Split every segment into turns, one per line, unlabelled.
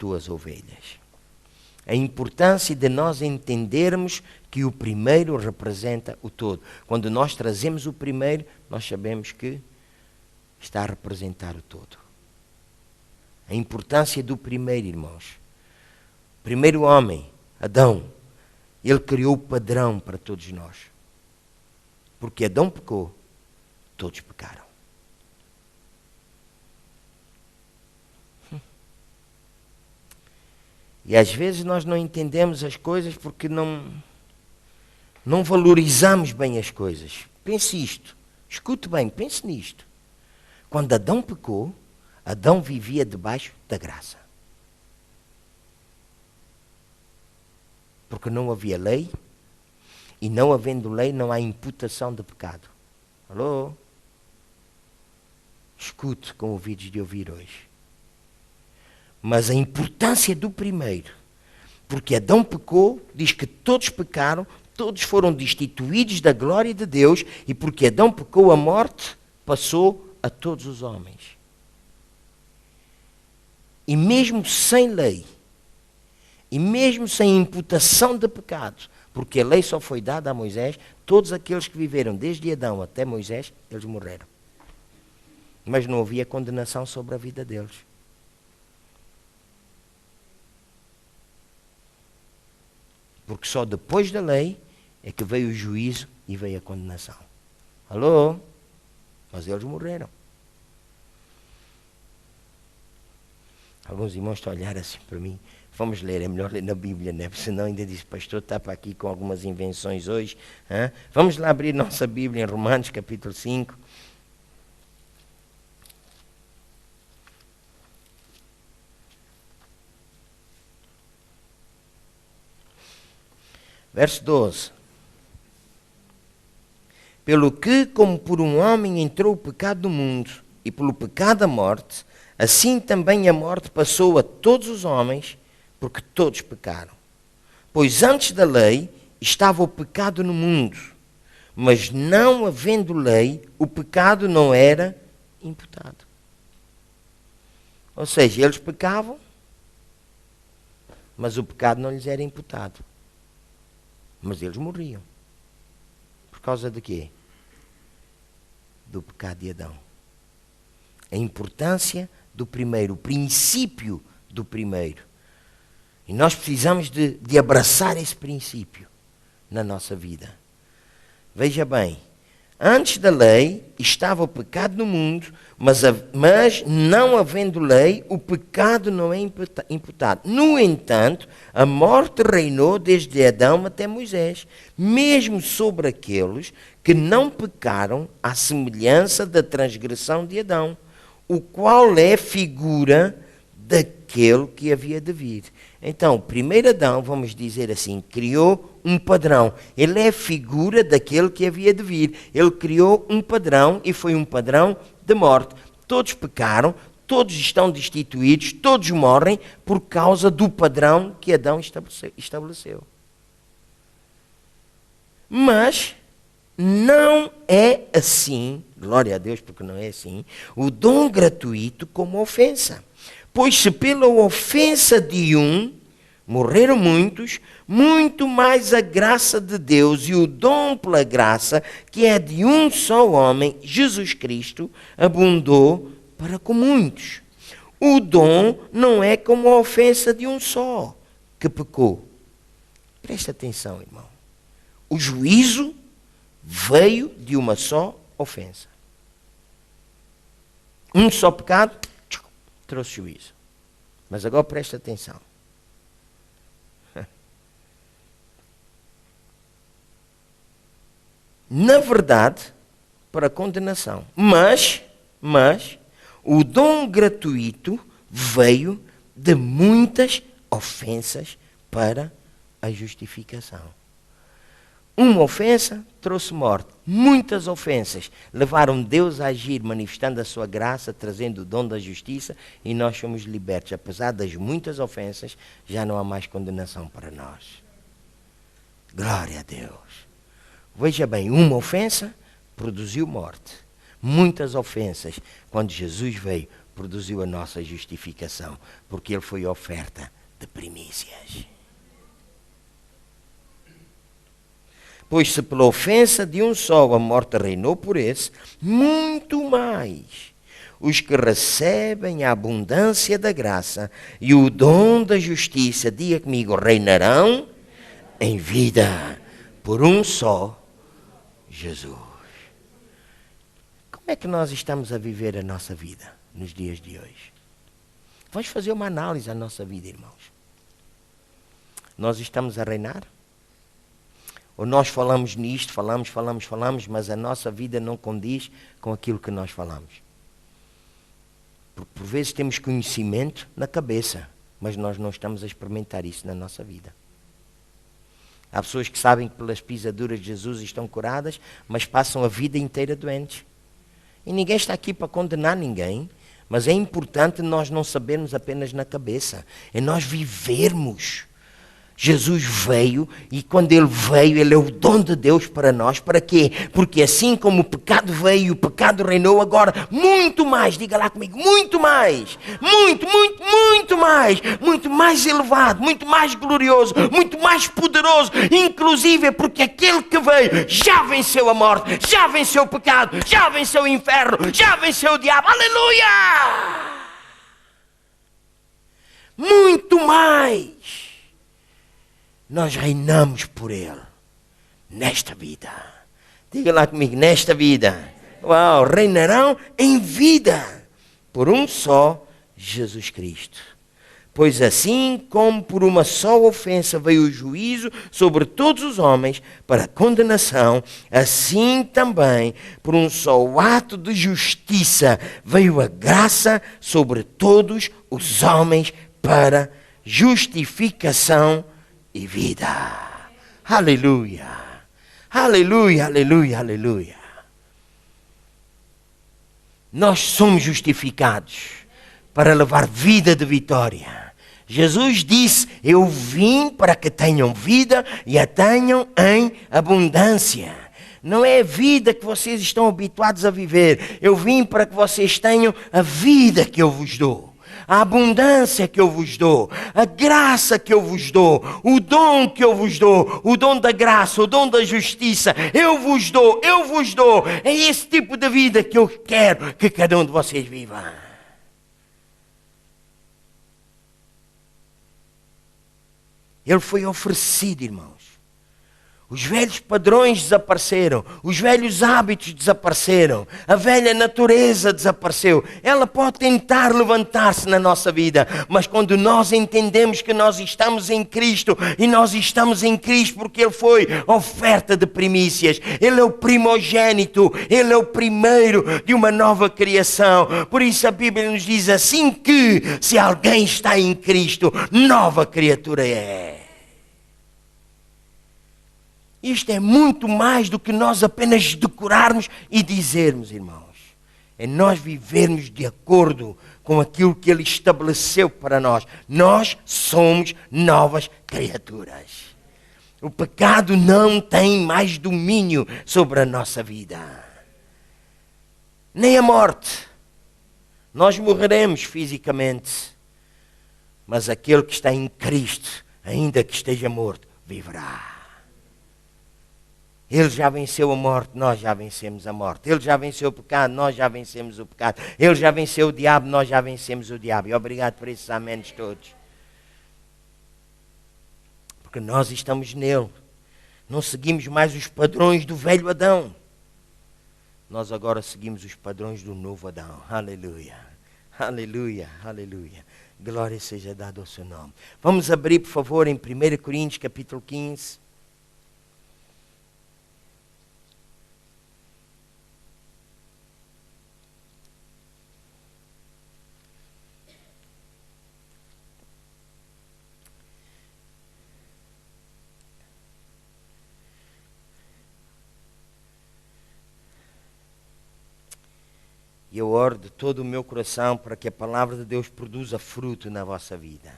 tuas ovelhas. A importância de nós entendermos que o primeiro representa o todo. Quando nós trazemos o primeiro, nós sabemos que está a representar o todo. A importância do primeiro, irmãos. O primeiro homem, Adão, ele criou o padrão para todos nós. Porque Adão pecou, todos pecaram. E às vezes nós não entendemos as coisas porque não valorizamos bem as coisas. Pense isto. Escute bem, pense nisto. Quando Adão pecou, Adão vivia debaixo da graça. Porque não havia lei, e não havendo lei não há imputação de pecado. Alô? Escute com ouvidos de ouvir hoje. Mas a importância do primeiro, porque Adão pecou, diz que todos pecaram, todos foram destituídos da glória de Deus, e porque Adão pecou, a morte passou a todos os homens. E mesmo sem lei, e mesmo sem imputação de pecados, porque a lei só foi dada a Moisés, todos aqueles que viveram desde Adão até Moisés, eles morreram. Mas não havia condenação sobre a vida deles. Porque só depois da lei é que veio o juízo e veio a condenação. Alô? Mas eles morreram. Alguns irmãos estão a olhar assim para mim. Vamos ler, é melhor ler na Bíblia, né? Porque senão ainda diz, pastor, está para aqui com algumas invenções hoje. Hã? Vamos lá abrir nossa Bíblia em Romanos capítulo 5. Verso 12. Pelo que, como por um homem entrou o pecado no mundo, e pelo pecado a morte, assim também a morte passou a todos os homens, porque todos pecaram. Pois antes da lei estava o pecado no mundo, mas não havendo lei, o pecado não era imputado. Ou seja, eles pecavam, mas o pecado não lhes era imputado. Mas eles morriam. Por causa de quê? Do pecado de Adão. A importância do primeiro, o princípio do primeiro. E nós precisamos de abraçar esse princípio na nossa vida. Veja bem, antes da lei estava o pecado no mundo, mas não havendo lei, o pecado não é imputado. No entanto, a morte reinou desde Adão até Moisés, mesmo sobre aqueles que não pecaram à semelhança da transgressão de Adão, o qual é figura daquele que havia de vir. Então, o primeiro Adão, vamos dizer assim, criou um padrão. Ele é figura daquele que havia de vir. Ele criou um padrão e foi um padrão de morte. Todos pecaram, todos estão destituídos, todos morrem por causa do padrão que Adão estabeleceu. Mas não é assim, glória a Deus porque não é assim, o dom gratuito como ofensa. Pois se pela ofensa de um morreram muitos, muito mais a graça de Deus e o dom pela graça, que é de um só homem, Jesus Cristo, abundou para com muitos. O dom não é como a ofensa de um só que pecou. Presta atenção, irmão. O juízo veio de uma só ofensa. Um só pecado trouxe juízo. Mas agora presta atenção. Na verdade, para condenação. Mas, o dom gratuito veio de muitas ofensas para a justificação. Uma ofensa trouxe morte. Muitas ofensas levaram Deus a agir, manifestando a sua graça, trazendo o dom da justiça, e nós somos libertos. Apesar das muitas ofensas, já não há mais condenação para nós. Glória a Deus. Veja bem, uma ofensa produziu morte. Muitas ofensas, quando Jesus veio, produziu a nossa justificação, porque Ele foi oferta de primícias. Pois se pela ofensa de um só a morte reinou por esse, muito mais os que recebem a abundância da graça e o dom da justiça, diga comigo, reinarão em vida por um só Jesus. Como é que nós estamos a viver a nossa vida nos dias de hoje? Vamos fazer uma análise da nossa vida, irmãos. Nós estamos a reinar? Ou nós falamos nisto, falamos, mas a nossa vida não condiz com aquilo que nós falamos? Por vezes temos conhecimento na cabeça, mas nós não estamos a experimentar isso na nossa vida. Há pessoas que sabem que pelas pisaduras de Jesus estão curadas, mas passam a vida inteira doentes. E ninguém está aqui para condenar ninguém, mas é importante nós não sabermos apenas na cabeça, é nós vivermos. Jesus veio e quando Ele veio, Ele é o dom de Deus para nós. Para quê? Porque assim como o pecado veio, o pecado reinou, agora muito mais, diga lá comigo, muito mais, muito mais elevado, muito mais glorioso, muito mais poderoso, inclusive porque aquele que veio já venceu a morte, já venceu o pecado, já venceu o inferno, já venceu o diabo, aleluia! Muito mais. Nós reinamos por Ele, nesta vida. Diga lá comigo, nesta vida. Uau, reinarão em vida, por um só Jesus Cristo. Pois assim como por uma só ofensa veio o juízo sobre todos os homens para condenação, assim também por um só ato de justiça veio a graça sobre todos os homens para justificação e vida. Aleluia. Aleluia, aleluia, aleluia. Nós somos justificados para levar vida de vitória. Jesus disse, eu vim para que tenham vida e a tenham em abundância. Não é a vida que vocês estão habituados a viver. Eu vim para que vocês tenham a vida que eu vos dou. A abundância que eu vos dou, a graça que eu vos dou, o dom que eu vos dou, o dom da graça, o dom da justiça, eu vos dou. É esse tipo de vida que eu quero que cada um de vocês viva. Ele foi oferecido, irmãos. Os velhos padrões desapareceram, os velhos hábitos desapareceram, a velha natureza desapareceu. Ela pode tentar levantar-se na nossa vida, mas quando nós entendemos que nós estamos em Cristo, e nós estamos em Cristo porque Ele foi oferta de primícias, Ele é o primogênito, Ele é o primeiro de uma nova criação. Por isso a Bíblia nos diz assim que, se alguém está em Cristo, nova criatura é. Isto é muito mais do que nós apenas decorarmos e dizermos, irmãos. É nós vivermos de acordo com aquilo que Ele estabeleceu para nós. Nós somos novas criaturas. O pecado não tem mais domínio sobre a nossa vida. Nem a morte. Nós morreremos fisicamente. Mas aquele que está em Cristo, ainda que esteja morto, viverá. Ele já venceu a morte, nós já vencemos a morte. Ele já venceu o pecado, nós já vencemos o pecado. Ele já venceu o diabo, nós já vencemos o diabo. E obrigado por esses améns todos. Porque nós estamos nele. Não seguimos mais os padrões do velho Adão. Nós agora seguimos os padrões do novo Adão. Aleluia, aleluia, aleluia. Glória seja dada ao seu nome. Vamos abrir, por favor, em 1 Coríntios, capítulo 15. E eu oro de todo o meu coração para que a palavra de Deus produza fruto na vossa vida.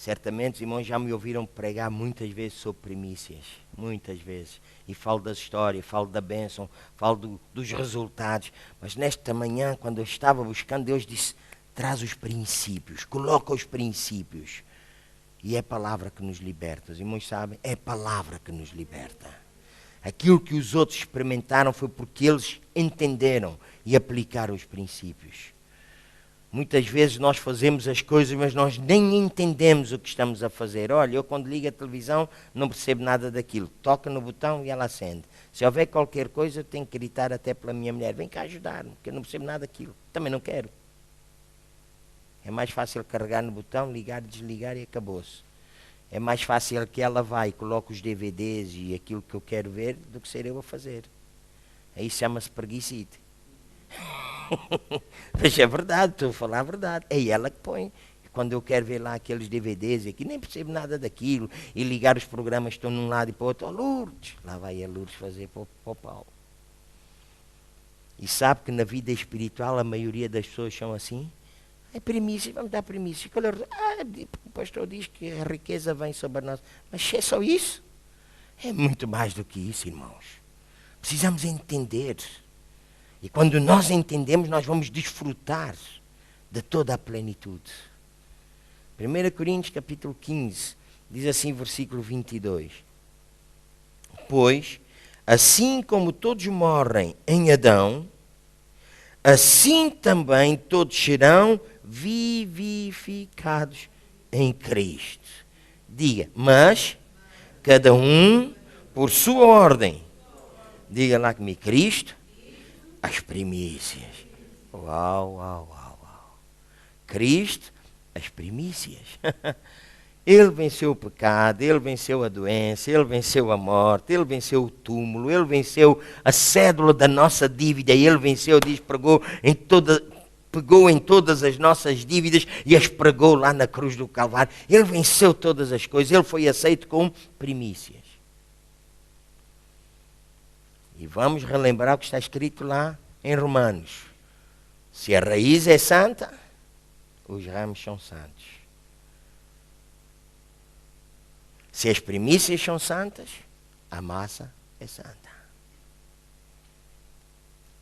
Certamente os irmãos já me ouviram pregar muitas vezes sobre primícias, muitas vezes. E falo da história, falo da bênção, falo dos resultados. Mas nesta manhã, quando eu estava buscando, Deus disse, traz os princípios, coloca os princípios. E é a palavra que nos liberta. Os irmãos sabem, é a palavra que nos liberta. Aquilo que os outros experimentaram foi porque eles entenderam e aplicaram os princípios. Muitas vezes nós fazemos as coisas, mas nós nem entendemos o que estamos a fazer. Olha, eu quando ligo a televisão não percebo nada daquilo. Toca no botão e ela acende. Se houver qualquer coisa, eu tenho que gritar até pela minha mulher. Vem cá ajudar-me, porque eu não percebo nada daquilo. Também não quero. É mais fácil carregar no botão, ligar, desligar e acabou-se. É mais fácil que ela vá e coloque os DVDs e aquilo que eu quero ver do que ser eu a fazer. Aí chama-se preguicite. Mas é verdade, estou a falar a verdade. É ela que põe. Quando eu quero ver lá aqueles DVDs aqui, nem percebo nada daquilo. E ligar os programas, estão num lado e para o outro. Oh, Lourdes! Lá vai a Lourdes fazer para o Paulo. E sabe que na vida espiritual a maioria das pessoas são assim? É primícia, vamos dar primícia. O pastor diz que a riqueza vem sobre nós. Mas é só isso? É muito mais do que isso, irmãos. Precisamos entender. E quando nós entendemos, nós vamos desfrutar de toda a plenitude. 1 Coríntios capítulo 15, diz assim, versículo 22. Pois, assim como todos morrem em Adão, assim também todos serão vivificados em Cristo. Diga, mas cada um por sua ordem. Diga lá comigo, Cristo, as primícias. Uau, uau, uau, uau. Cristo, as primícias. Ele venceu o pecado, Ele venceu a doença, Ele venceu a morte, Ele venceu o túmulo, Ele venceu a cédula da nossa dívida, Ele venceu, diz, pegou em todas as nossas dívidas e as pregou lá na cruz do Calvário. Ele venceu todas as coisas, Ele foi aceito como primícias. E vamos relembrar o que está escrito lá em Romanos. Se a raiz é santa, os ramos são santos. Se as primícias são santas, a massa é santa.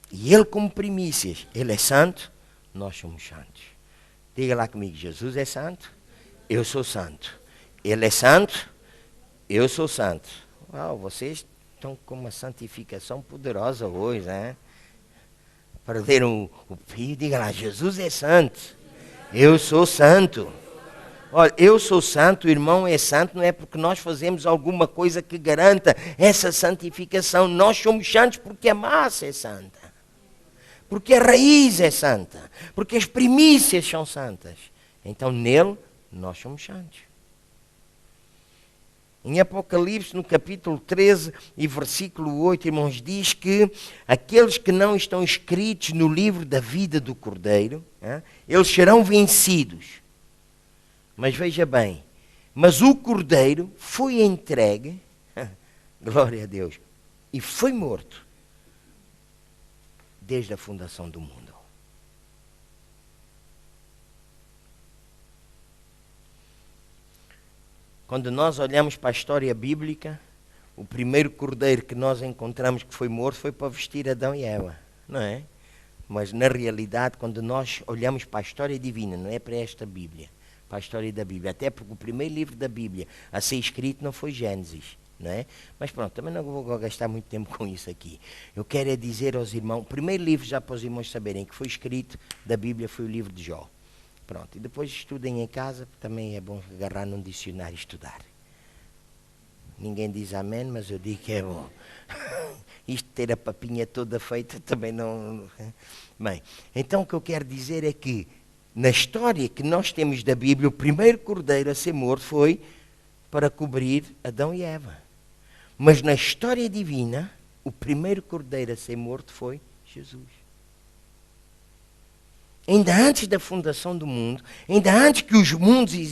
E Ele como primícias, Ele é santo, nós somos santos. Diga lá comigo, Jesus é santo, eu sou santo. Ele é santo, eu sou santo. Uau, vocês estão com uma santificação poderosa hoje, né? Perderam o fio, diga lá, Jesus é santo, eu sou santo. Olha, eu sou santo, o irmão é santo, não é porque nós fazemos alguma coisa que garanta essa santificação. Nós somos santos porque a massa é santa, porque a raiz é santa, porque as primícias são santas. Então nele nós somos santos. Em Apocalipse, no capítulo 13 e versículo 8, irmãos, diz que aqueles que não estão escritos no livro da vida do Cordeiro, eles serão vencidos. Mas veja bem, mas o Cordeiro foi entregue, glória a Deus, e foi morto desde a fundação do mundo. Quando nós olhamos para a história bíblica, o primeiro cordeiro que nós encontramos que foi morto foi para vestir Adão e Eva, não é? Mas na realidade, quando nós olhamos para a história divina, não é para esta Bíblia, para a história da Bíblia, até porque o primeiro livro da Bíblia a ser escrito não foi Gênesis, não é? Mas pronto, também não vou gastar muito tempo com isso aqui. Eu quero é dizer aos irmãos, o primeiro livro, já para os irmãos saberem, que foi escrito da Bíblia foi o livro de Jó. Pronto, e depois estudem em casa, também é bom agarrar num dicionário e estudar. Ninguém diz amém, mas eu digo que é bom. Isto ter a papinha toda feita também não... Bem, então o que eu quero dizer é que na história que nós temos da Bíblia, o primeiro cordeiro a ser morto foi para cobrir Adão e Eva. Mas na história divina, o primeiro cordeiro a ser morto foi Jesus. Ainda antes da fundação do mundo, ainda antes que os mundos existissem,